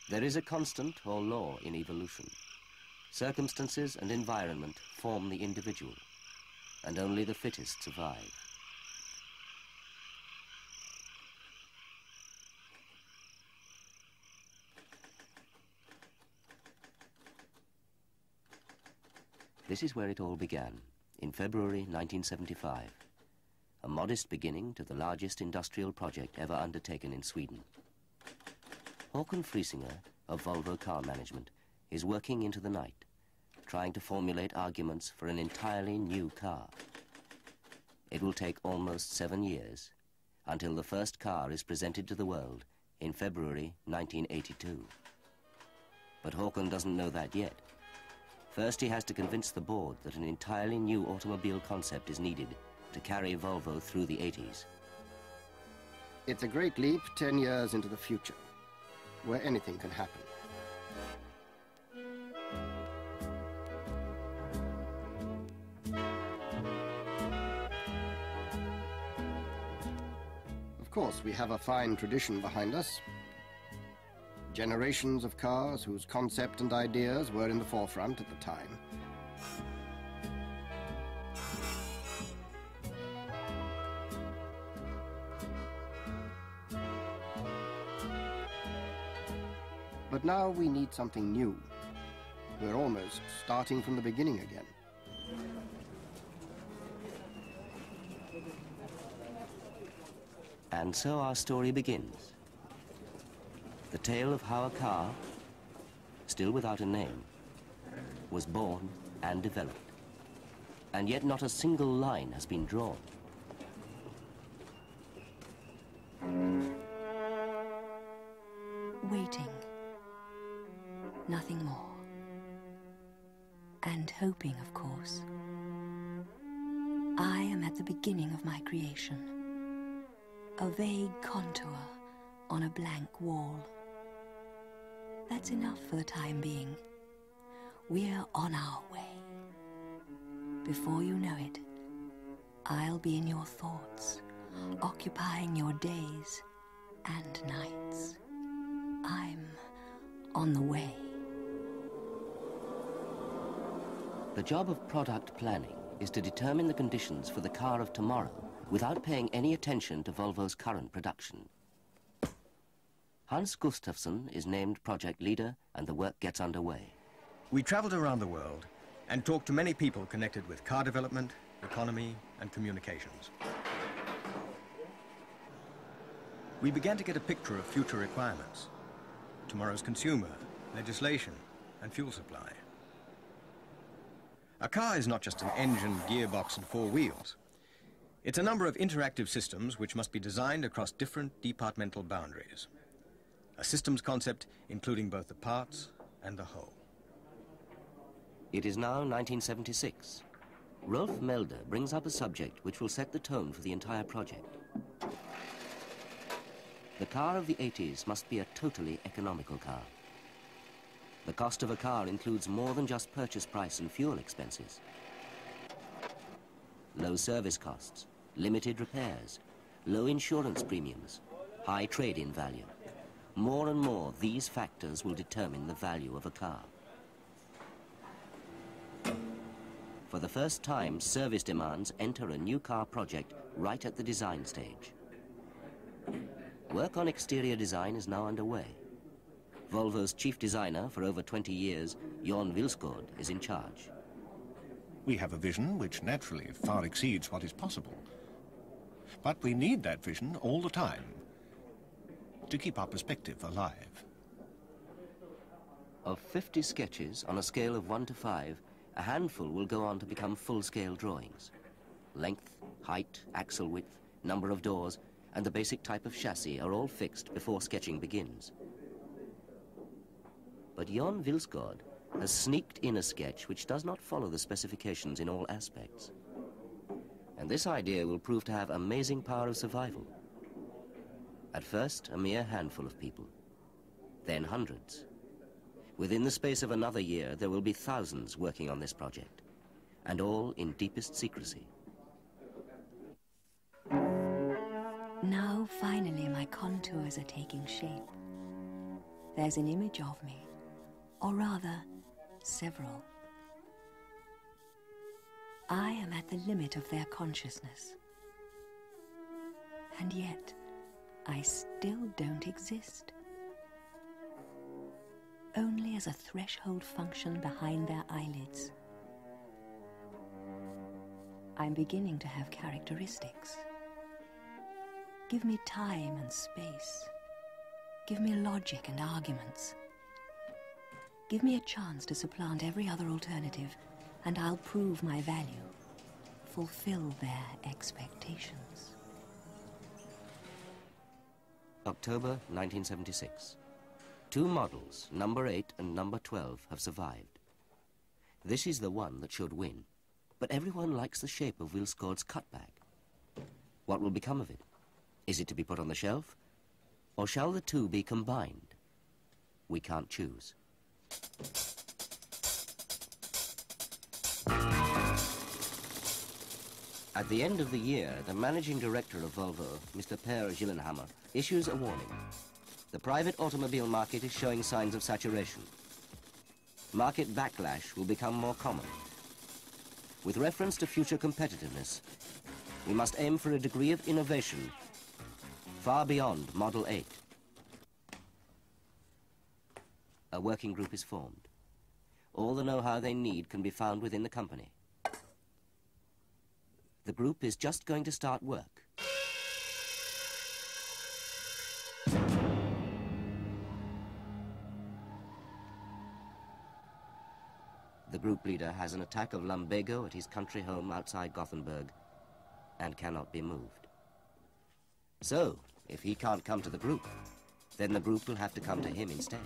There is a constant or law in evolution. Circumstances and environment form the individual, and only the fittest survive. This is where it all began, in February 1975. A modest beginning to the largest industrial project ever undertaken in Sweden. Håkan Friesinger of Volvo Car Management is working into the night, trying to formulate arguments for an entirely new car. It will take almost 7 years until the first car is presented to the world in February 1982. But Håkan doesn't know that yet. First, he has to convince the board that an entirely new automobile concept is needed to carry Volvo through the 80s. It's a great leap 10 years into the future, where anything can happen. Of course, we have a fine tradition behind us. Generations of cars whose concept and ideas were in the forefront at the time. But now we need something new. We're almost starting from the beginning again. And so our story begins. The tale of how a car, still without a name, was born and developed. And yet not a single line has been drawn. Waiting. Nothing more. And hoping, of course. I am at the beginning of my creation. A vague contour on a blank wall. That's enough for the time being. We're on our way. Before you know it, I'll be in your thoughts, occupying your days and nights. I'm on the way. The job of product planning is to determine the conditions for the car of tomorrow without paying any attention to Volvo's current production. Hans Gustafsson is named project leader and the work gets underway. We traveled around the world and talked to many people connected with car development, economy and communications. We began to get a picture of future requirements. Tomorrow's consumer, legislation and fuel supply. A car is not just an engine, gearbox and 4 wheels. It's a number of interactive systems which must be designed across different departmental boundaries. A systems concept including both the parts and the whole. It is now 1976. Rolf Melder brings up a subject which will set the tone for the entire project. The car of the 80s must be a totally economical car. The cost of a car includes more than just purchase price and fuel expenses. Low service costs, limited repairs, low insurance premiums, high trade-in value. More and more, these factors will determine the value of a car. For the first time, service demands enter a new car project right at the design stage. Work on exterior design is now underway. Volvo's chief designer for over 20 years, Jon Vilsgaard, is in charge. We have a vision which naturally far exceeds what is possible. But we need that vision all the time to keep our perspective alive. Of 50 sketches on a scale of 1 to 5, a handful will go on to become full-scale drawings. Length, height, axle width, number of doors, and the basic type of chassis are all fixed before sketching begins. But Jon Vilsgaard has sneaked in a sketch which does not follow the specifications in all aspects. And this idea will prove to have amazing power of survival. At first, a mere handful of people, then hundreds. Within the space of another year, there will be thousands working on this project, and all in deepest secrecy. Now, finally, my contours are taking shape. there's an image of me, or rather, several. I am at the limit of their consciousness. And yet, I still don't exist. Only as a threshold function behind their eyelids. I'm beginning to have characteristics. Give me time and space. Give me logic and arguments. Give me a chance to supplant every other alternative, and I'll prove my value, fulfill their expectations. October 1976. 2 models, number 8 and number 12, have survived. This is the one that should win, but everyone likes the shape of Wilscore's cutback. What will become of it? Is it to be put on the shelf? Or shall the two be combined? We can't choose. At the end of the year, the managing director of Volvo, Mr. Per Gillenhammer, issues a warning. The private automobile market is showing signs of saturation. Market backlash will become more common. With reference to future competitiveness, we must aim for a degree of innovation far beyond Model 8. A working group is formed. All the know-how they need can be found within the company. The group is just going to start work. The group leader has an attack of lumbago at his country home outside Gothenburg and cannot be moved. So, if he can't come to the group, then the group will have to come to him instead.